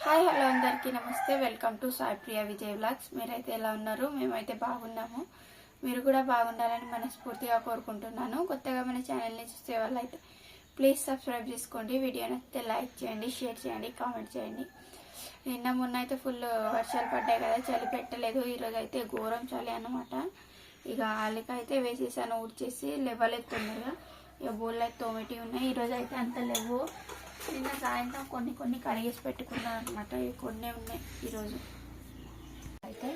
Hi hello అందరికీ నమస్తే. Welcome to Sai Priya Vijay vlogs. మీరైతే ఎలా ఉన్నారు? మేమైతే బాగున్నాము. మీరు కూడా బాగుండాలని మనస్ఫూర్తిగా కోరుకుంటున్నాను. కొత్తగా మన ఛానల్ని చూసే వాళ్ళైతే ప్లీజ్ సబ్స్క్రైబ్ చేసుకోండి. వీడియో నచ్చితే లైక్ చేయండి, షేర్ చేయండి, కామెంట్ చేయండి. నిన్న మొన్న అయితే ఫుల్ వర్షాలు పడ్డాయి కదా, చలి పెట్టలేదు. ఈరోజు అయితే ఘోరం చలి అన్నమాట. ఇక ఆలికైతే వేసేసాను, ఊడ్చేసి లేవలేస్తున్నాయిగా. ఇక బోళ్ళు అయితే తోమిటి ఉన్నాయి. ఈరోజు అయితే అంత లేవు. నిన్న సాయంత్రం కొన్ని కడిగేసి పెట్టుకున్నాను అనమాట. ఇవి కొన్ని ఉన్నాయి. ఈరోజు అయితే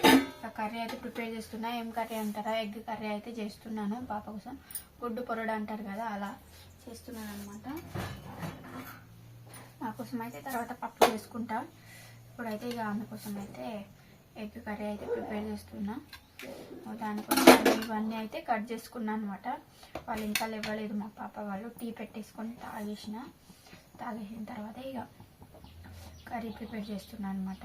కర్రీ అయితే ప్రిపేర్ చేస్తున్నా. ఏం కర్రీ అంటారా? ఎగ్ కర్రీ అయితే చేస్తున్నాను పాప కోసం. గుడ్డు పొరడు అంటారు కదా, అలా చేస్తున్నాను అనమాట. నా కోసం అయితే తర్వాత పప్పు చేసుకుంటా. ఇప్పుడైతే ఇక ఆమె కోసం అయితే ఎగ్ కర్రీ అయితే ప్రిపేర్ చేస్తున్నా. దానికోసం ఇవన్నీ అయితే కట్ చేసుకున్నాను అనమాట. వాళ్ళు ఇంకా లేవలేదు మా పాప వాళ్ళు. టీ పెట్టేసుకొని తాగేసిన తర్వాత ఇక కర్రీ ప్రిపేర్ చేస్తున్నాను అనమాట.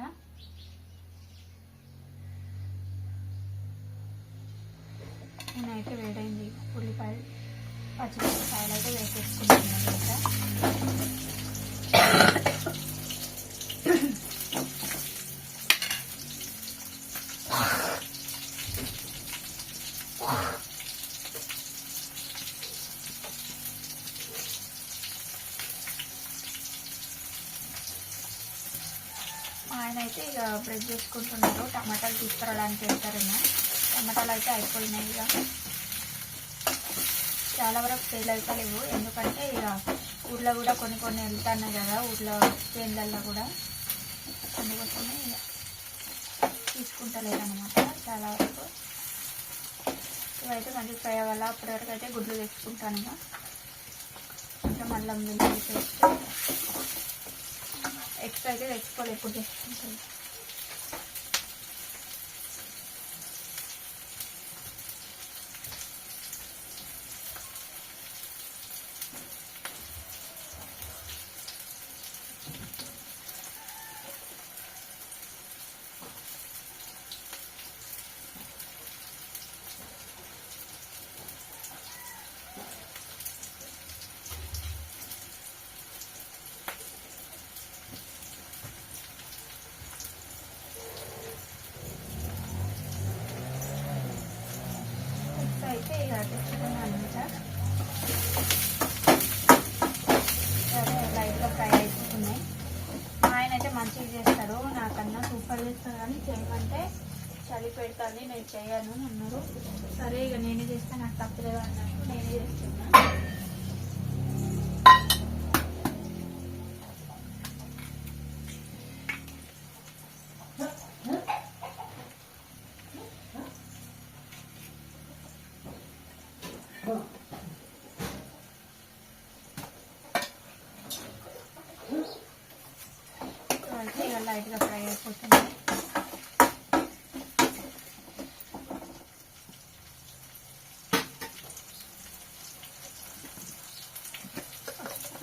నేనైతే వేడైంది ఉల్లిపాయలు పచ్చిమిరపకాయలు అయితే వేసేసుకుంటున్నాను అనమాట. ఆయన అయితే ఇక బ్రెడ్ చేసుకుంటున్నారు. టమాటాలు తీసుకురావడానికి వెళ్తారేమో. టమాటాలు అయితే అయిపోయినాయి. ఇక చాలా వరకు సేల్ అయితే లేవు, ఎందుకంటే ఇక ఊర్లో కూడా కొన్ని వెళ్తున్నాయి కదా, ఊర్లో చేన్లల్లో కూడా. అందుకోసమే ఇక తీసుకుంటలేదన్నమాట చాలా వరకు. ఇవైతే మంచి ఫ్రై అవ్వాలి. అప్పటివరకు అయితే గుడ్లు తెచ్చుకుంటాను. ఇక కొంచెం అల్లం వెల్లుల్లి పేస్ట్ ఎక్స్ట్రా అయితే తెచ్చుకోవాలి, ఎప్పుడు తెచ్చుకుంటాను. అయితే ఇక తెచ్చుకున్నాను అనమాట. సరే లైట్గా ఫ్రై అయిపోతున్నాయి. ఆయన అయితే మంచిగా చేస్తారు, నాకన్నా సూపర్ చేస్తారు. కానీ చేయమంటే చలి పెడతాను, నేను చేయను అన్నారు. సరే ఇక నేనే చేస్తే నాకు తప్పలేదు అన్నట్టు నేనే చేస్తున్నా. అయితే ఇక లైట్గా ఫ్రై అయిపోతుంది.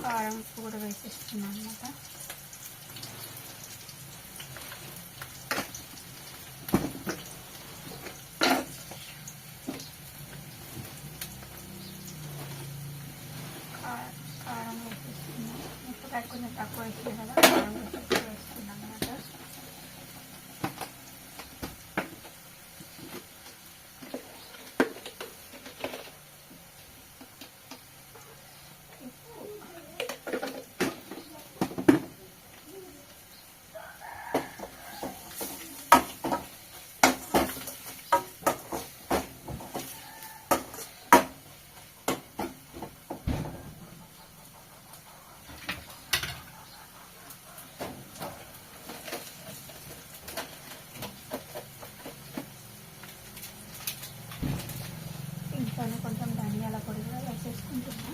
కారం కూడా వేసేస్తున్నాను అనమాట. కారం వేసేస్తున్నాను. ఇప్పుడు కొంచెం తక్కువ వేస్తుంది కదా, కారం వేస్తున్నాను అనమాట. ఇంట్లోనే కొంచెం ధనియాల పొడి కూడా వేసేసుకుంటున్నా.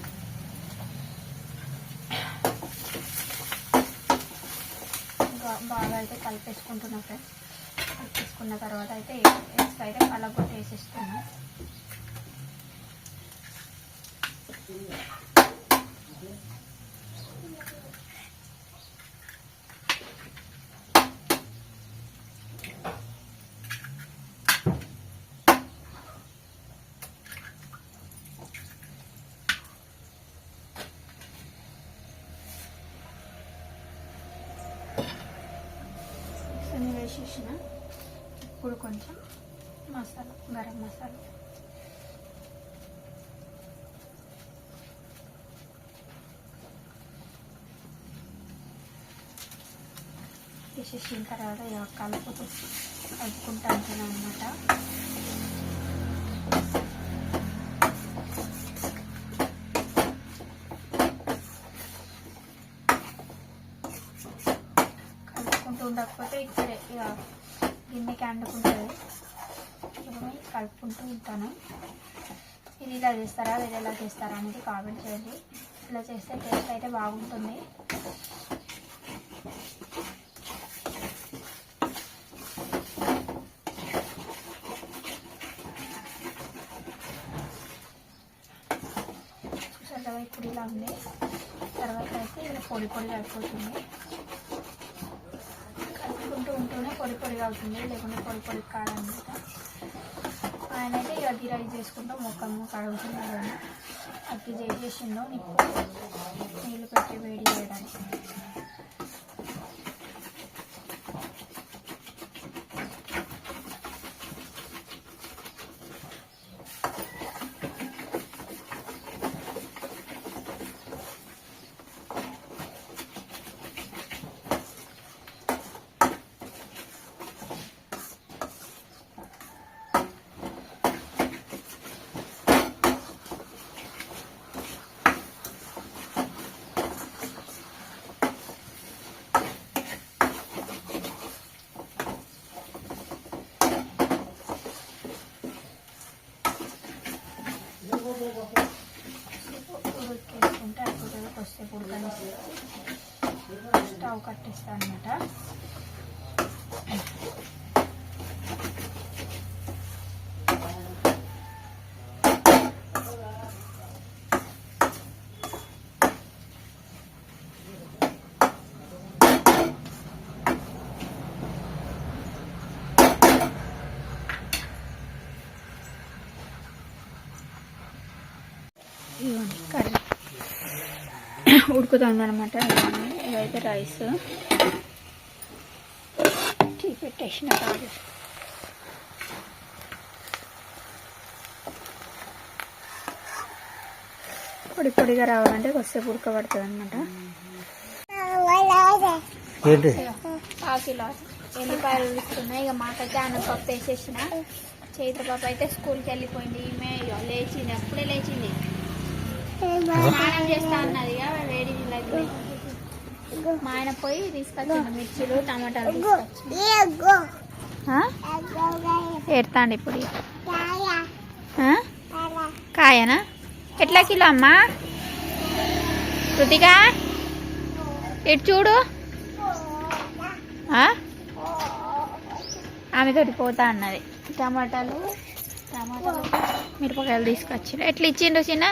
ఇంకా బాగా అయితే కలిపేసుకుంటున్నా ఫ్రెండ్స్. కలిపేసుకున్న తర్వాత అయితే ఎగ్స్ అయితే కలగొట్టి వేసేస్తున్నా. వేసేసిన. ఇప్పుడు కొంచెం మసాలా, గరం మసాలా వేసేసిన తర్వాత ఇక కలుపుకుంటూ అంటున్నాను అనమాట. కలుపుకుంటూ ఉండకపోతే ఇక్కడే ఇక గిన్నెకి అంటుకుంటుంది. కలుపుకుంటూ ఉంటాను. ఇది ఇలా చేస్తారా వేరే ఎలా చేస్తారా అనేది కామెంట్ చేయండి. ఇలా చేస్తే టేస్ట్ అయితే బాగుంటుంది. చూసారా ఇప్పుడు ఇలా ఉంది. తర్వాత అయితే ఇలా పొడి పొడిగా అయిపోతుంది. కలుపుకుంటూ ఉంటూనే పొడి పొడిగా అవుతుంది, లేకుంటే పొడి పొడి కాదన్నమాట. ఆయన అయితే ఇక గిరాయి చేసుకుంటూ మొక్కము కడుగుతున్నాడు. అగ్గి చేసేసిందో నీళ్ళు పెట్టి వేడి చేయడానికి. ఉడికేసుకుంటే అయిపోతుంది. కొద్దిసేపు ఉడకనిస్తే స్టవ్ కట్టేస్తాను అనమాట. కర్రీ ఉడుకుతుంది అనమాట. ఇదైతే రైస్ టీ పెట్టేసిన కాదు. పొడి పొడిగా రావాలంటే కొద్దిసేపు ఉడకబడుతుంది అనమాట. పాకిలో ఎల్లిపాయలు ఉడుకుతున్నాయి. ఇక మాకైతే అనపప్పు వేసేసిన. చైత్రపాప అయితే స్కూల్కి వెళ్ళిపోయింది. ఈమె లేచింది, అప్పుడే లేచింది. స్నానం చేస్తా అన్నది. వేడి నీళ్ళకి మా ఆయన పోయి తీసుకొచ్చింది మిర్చిలు టమాటాలు తీసుకొచ్చి ఏడతాండి. ఇప్పుడు కాయనా ఎట్లా కిలో అమ్మా? కృతిక ఇటు చూడు. ఆమెతోటి పోతా అన్నది. టమాటాలు మిరపకాయలు తీసుకొచ్చిండు. ఎట్లా ఇచ్చిండు చిన్న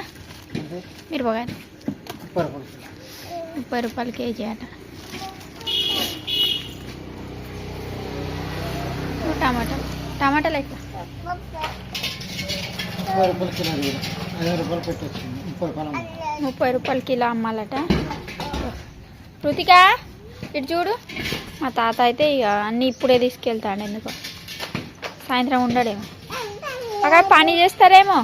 మిరపకాయలు? 30 రూపాయలు కేజీ అట. టమాటాలు ఎట్లా? 30 రూపాయలు కిలో అమ్మాలట. కృతిక ఇటు చూడు. మా తాత అయితే ఇక అన్నీ ఇప్పుడే తీసుకెళ్తాడు. ఎందుకో సాయంత్రం ఉండడేమో. అక్కడ పని చేస్తారేమో.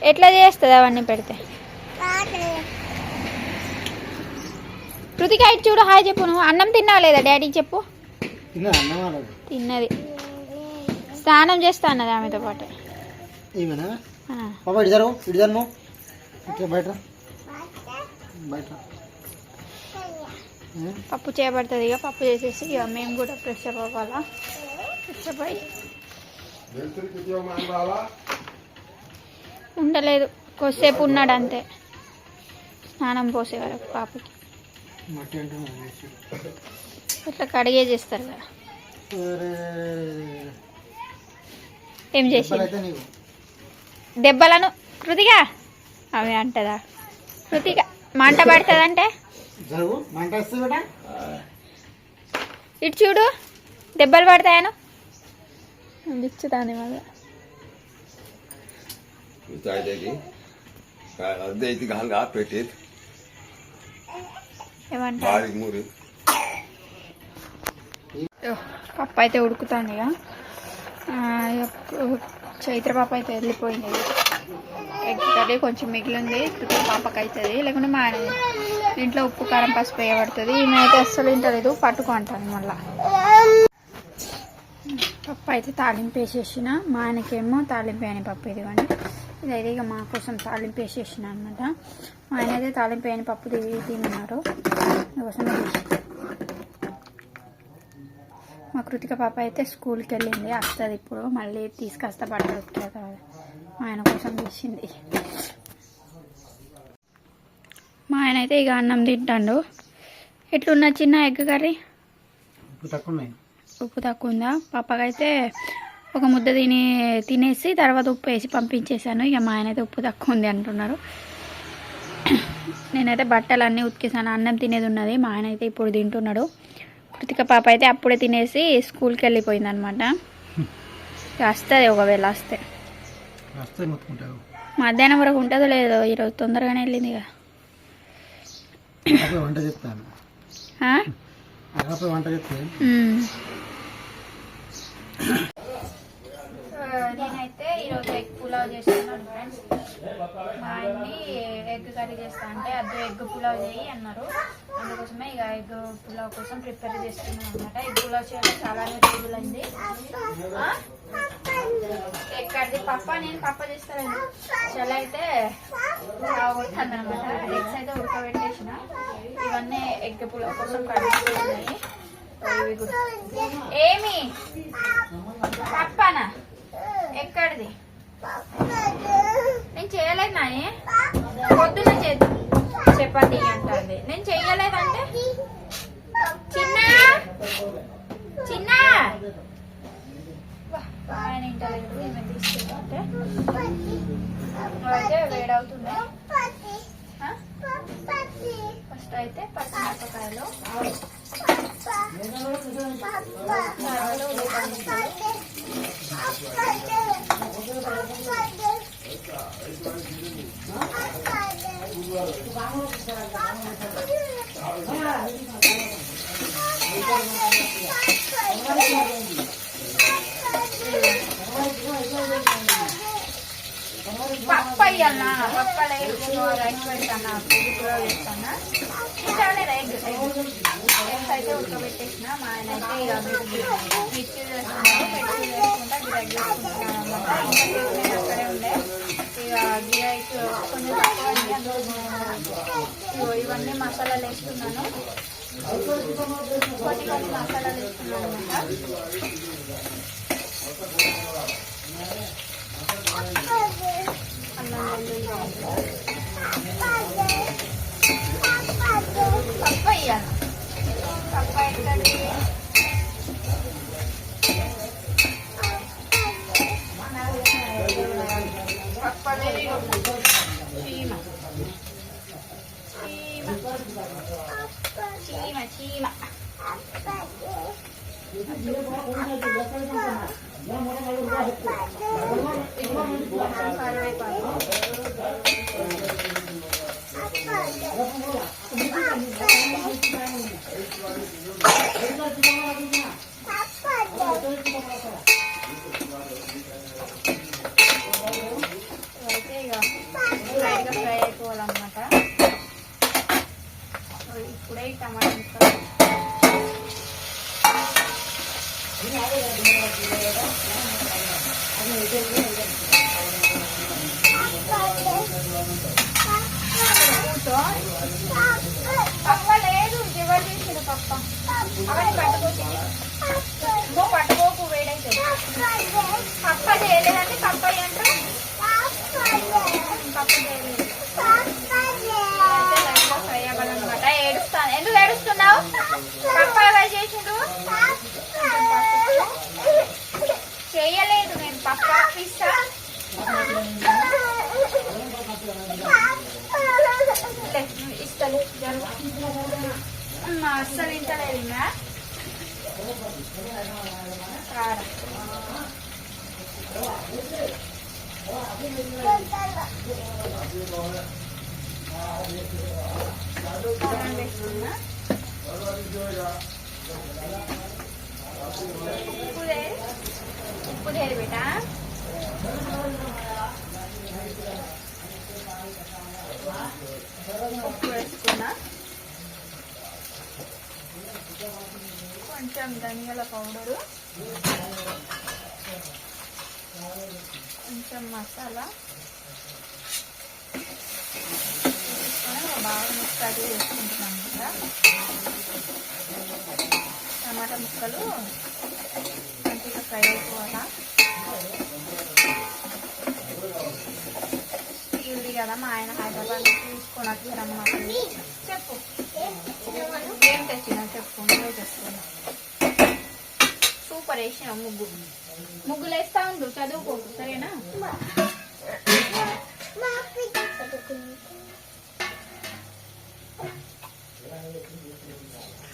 ఎట్లా చేస్తుంది అవన్నీ పెడితే? కృతిక ఇటు చూడు. హాయ్ చెప్పు. నువ్వు అన్నం తిన్నావు లేదా? డాడీకి చెప్పు. తిన్నది. స్నానం చేస్తా అన్నది ఆమెతో పాటు. పప్పు చేయబడుతుంది. ఇక పప్పు చేసేసి ఇక మేము కూడా ఫ్రెష్ అప్ అవ్వాలా. ఫ్రెష్ అప్ అయ్యి ఉండలేదు, కొద్దిసేపు ఉన్నాడు అంతే. స్నానం పోసే వరకు పాపకి ఇట్లా కడిగే చేస్తారు కదా. ఏం చేసి దెబ్బలను కృతిక అవి అంటదా? కృతిక మంట పడుతుందంటే ఇటు చూడు. దెబ్బలు పడతాయను ఇచ్చుతాను మళ్ళీ. ఏమంటారు పప్పు అయితే ఉడుకుతుంది ఇక చైత్ర పాప అయితే వెళ్ళిపోయింది. ఎగ్ కర్రీ కొంచెం మిగిలింది, పాపకి అవుతుంది. లేకుంటే మా ఆయన ఇంట్లో ఉప్పు కారం పసుపు వేయబడుతుంది. ఈమె అయితే అస్సలు ఇంటలేదు, పట్టుకుంటాను. మళ్ళీ పప్పు అయితే తాలింపు వేసేసిన, మా ఆయనకేమో తాలింపు వేయని పప్పు ఇదిగోండి. ఇదైతే ఇక మా కోసం తాలింపు వేసేసిన అనమాట. మా ఆయన అయితే తాలింపు వేయని పప్పు తిన్నారు. అందుకోసం మా కృతిక పాప అయితే స్కూల్కి వెళ్ళింది, వస్తుంది ఇప్పుడు. మళ్ళీ తీసుకొస్తా బట్టలు ఉతికేదా, మా ఆయన కోసం తీసింది. మా ఆయన అయితే ఇక అన్నం తింటాడు. ఎట్లున్నా చిన్న ఎగ్ కర్రీ? ఉప్పు తక్కువ ఉందా? పాపకైతే ఒక ముద్ద తినేసి తర్వాత ఉప్పు వేసి పంపించేశాను. ఇక మా ఆయన అయితే ఉప్పు తక్కువ ఉంది అంటున్నారు. నేనైతే బట్టలు అన్నీ ఉతికేసాను, అన్నం తినేది ఉన్నది. మా ఆయన అయితే ఇప్పుడు తింటున్నాడు. కృతిక పాప అయితే అప్పుడే తినేసి స్కూల్కి వెళ్ళిపోయింది అనమాట. వస్తుంది, ఒకవేళ వస్తే మధ్యాహ్నం వరకు ఉంటుందో లేదో. ఈరోజు తొందరగానే వెళ్ళింది ఇక. నేనైతే ఈరోజు ఎగ్ పులావ్ చేస్తున్నాను ఫ్రెండ్స్. మా ఆయన్ని ఎగ్ కర్రీ చేస్తా అంటే అద్దె ఎగ్ పులావ్ చేయి అన్నారు. అందుకోసమే ఇక ఎగ్ పులావ్ కోసం ప్రిపేర్ చేస్తున్నాను అనమాట. ఎగ్ పులావ్ చేయడం చాలానే రోజులైంది. ఎగ్ కర్రీ నేను పప్ప చేస్తాను. చాలా అయితే కొట్టాను అనమాట. ఎగ్స్ అయితే ఉడకబెట్టేసిన. ఇవన్నీ ఎగ్ పులావ్ కోసం కడుగుతున్నాయి. ఏమి పప్పనా? ఎక్కడిది? నేను చేయలేదు నాని, పొద్దున చపాతీ అంటుంది. నేను చెయ్యలేదంటే చిన్న చిన్న ఆయన ఇంటలేదు. ఏమైనా తీసుకుంటే అయితే వేడవుతున్నాయి. ఫస్ట్ అయితే పచ్చిమిరపకాయలు, పప్పు అయ్యాలన్నా పప్పలు రైస్ పెడతాను, పువ్వు కూడా వేస్తాను. ఇట్లానే ఎగ్స్ అయితే ఉడకబెట్టేసిన. మా ఆయన అయితే ఇక మిర్చి వేసుకున్నాను, మిర్చి వేసుకుంటా గిరాక్ చేసుకుంటున్నాను అనమాట. ఇంకా నేను అక్కడే ఉండే ఇక గిరాక్ కొంచెం తక్కువ. ఇవన్నీ మసాలాలు వేస్తున్నాను, కొన్ని మసాలాలు వేస్తున్నాను అనమాట. పప్పు వేయాలి. పప్పు ఎక్కడి పప్పలే చీమ చీమ చీమ అయితే ఇక లైట్గా ఫ్రై అయిపోవాలన్నమాట. ఇప్పుడే టమాటా ముక్కలు పప్ప లేదు, జివర్ చేసాడు పప్ప. అవన్నీ పట్టుకోకు వేడైతే. పప్ప చేయలేదంటే పప్ప అంటారు. పప్ప చేయలేదు, ఫ్రై అవ్వాలన్నమాట. ఏడుస్తాను. ఎందుకు ఏడుస్తున్నావు? పప్ప ఎవరు చేసిండు? చేయలేదు, నేను పప్ప ఇస్తా. ఇస్తాను జరుగు. అస్సలు ఇంటలేదు ఇంకా. కారం వేసుకున్నా. ఉప్పు లేదు బిడ్డ. ఉప్పు వేసుకున్నా. కొంచెం ధనియాల పౌడరు, కొంచెం మసాలా బాగా మిక్స్ అది వేసుకుంటున్నాం కదా. టమాటా ముక్కలు మంచిగా ఫ్రై అయిపోవాలా. ఇది కదా మా ఆయన హైదరాబాద్ తీసుకొని వచ్చి రమ్మని చెప్పు. ఏం తెచ్చినా చెప్పు, నువ్వే తెస్తున్నా. సూపర్ వేసిన ముగ్గులు వేస్తా ఉండు, చదువుకోకు సరేనా.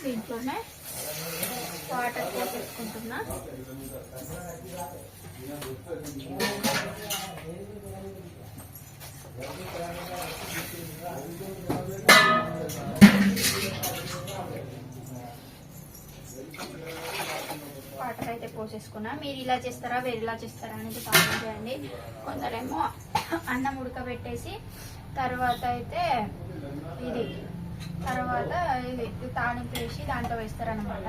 దీంట్లోనే వాటర్ పోసేసుకుంటున్నా. వాటర్ అయితే పోసేసుకున్నా. మీరు ఇలా చేస్తారా వేరేలా చేస్తారా అనేది కామెంట్ చేయండి. కొందరేమో అన్నం ఉడకబెట్టేసి తర్వాత అయితే ఇది తాలింపు వేసి దాంట్లో వేస్తారనమాట.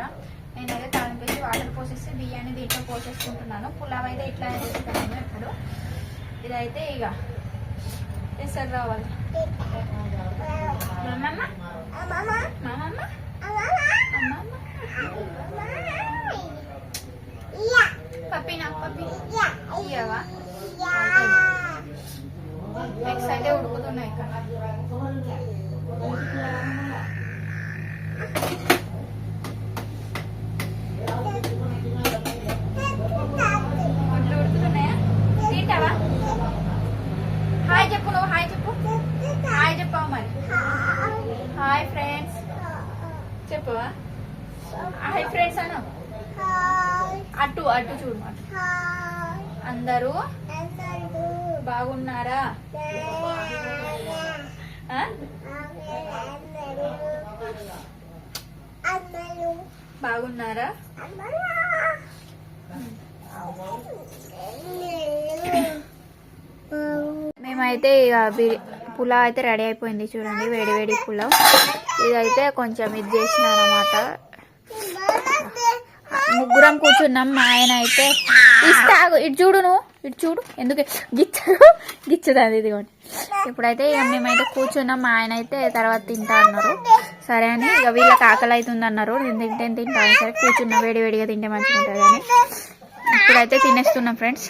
నేనైతే తాలింపు వేసి వాటర్ పోసేసి బియ్యాన్ని దీంట్లో పోసేసుకుంటున్నాను. పులావ్ అయితే ఇట్లా వేస్తాను ఎప్పుడు. ఇదైతే ఇక ఎసరు రావాలి. పప్పి నాకు పప్పి ఇయ్యవా. ఎగ్స్ అయితే ఉడుకుతున్నాయి ఇక్కడ. గుడ్లు ఉడుకుతున్నాయా? తింటావా? హాయ్ చెప్పు, నువ్వు హాయ్ చెప్పు. హాయ్ చెప్పావు మరి. హాయ్ ఫ్రెండ్స్ చెప్పవా? హాయ్ ఫ్రెండ్స్ అను. అటు అటు చూడు. అందరూ బాగున్నారా? బాగున్నారా? మేమైతే ఇక పులావ్ అయితే రెడీ అయిపోయింది చూడండి. వేడి వేడి పులావ్. ఇదైతే కొంచెం ఇది చేసిన అనమాట. ముగ్గురం కూర్చున్నాం. మా ఆయన అయితే ఇస్తాగు ఇటు చూడు, నువ్వు ఇటు చూడు, ఎందుకు గిచ్చదు ఇదిగోండి. ఇప్పుడైతే ఇక మేమైతే కూర్చున్నాం. మా ఆయన అయితే తర్వాత తింటా అన్నారు. సరే అని ఇక వీళ్ళకి ఆకలి అవుతుంది అన్నారు. నేను తింటాను సరే కూర్చున్నా. వేడి వేడిగా తింటే మంచిగా ఉంటుంది అని ఇప్పుడైతే తినేస్తున్నాం ఫ్రెండ్స్.